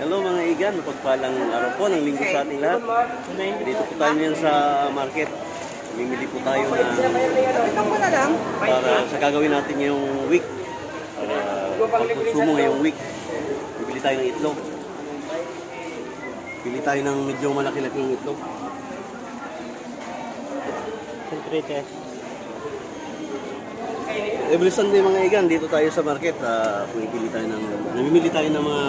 Hello mga igan, mapagpalang araw po ng linggo sa ating lahat. Dito po tayo ngayon sa market. Mimili po tayo para sa gagawin natin yung week. Para pagkonsumo ngayong week. Bibili tayo ng itlog. Bili tayo ng medyo malaki-laking itlog. Every Sunday mga igan, dito tayo sa market. Namimili tayo ng mga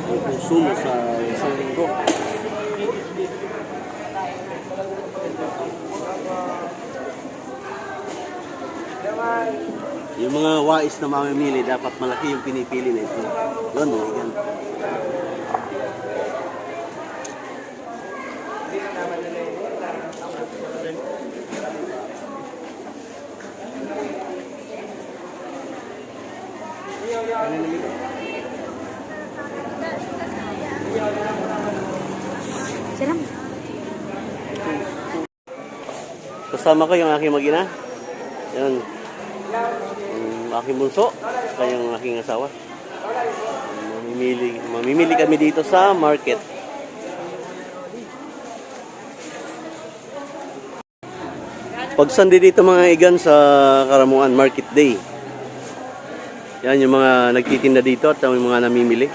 konsumo sa isang linggo. Yung mga wais na mamimili, dapat malaki yung pinipili na ito. Yun mga igan. Salam. Kasama ko yung aking mag-ina. Yan. Yung aking bunso. Saka yung aking asawa. Mamimili kami dito sa market. Pag Sunday dito mga igan sa Karamuan Market Day. Yan yung mga nagtitinda dito at yung mga namimili.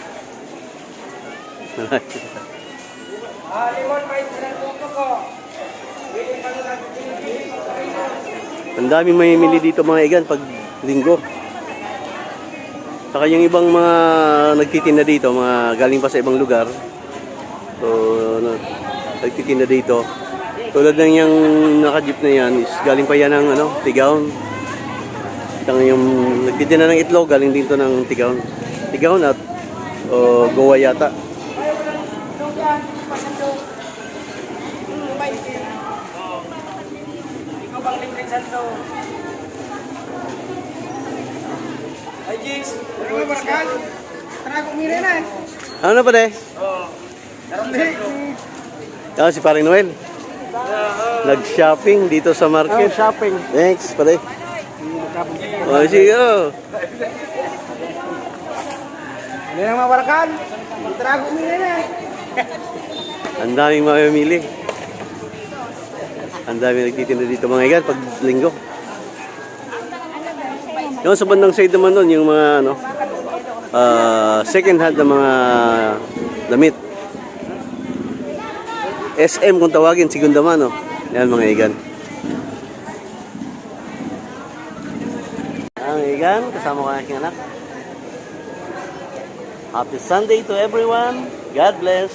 Ang daming mamimili dito mga igan pag linggo. Saka yung ibang mga nagtitinda dito, mga galing pa sa ibang lugar. So, nagtitinda dito. Tulad ng yung naka-jeep na yan, is galing pa yan ng Tigaon. Yung nagtitinda ng itlog, galing dito ng Tigaon. Tigaon at Goa yata. Ay, Jigs! Ano ba, Barkal? Tara, kumili na eh. Ano pa de? Oo. Si Paring Noel. Nag-shopping dito sa market. Shopping. Thanks, pare. Sige. Ano yung mga Barkal? Tara, kumili na eh. Ang daming mamimili. Ang daming nagtitinda dito mga igan pag linggo. Yung sa bandang side naman nun, yung mga second hand na mga damit. SM kung tawagin, segunda mano. Yan mga igan. Ang igan, kasama ko ang aking anak. Happy Sunday to everyone. God bless.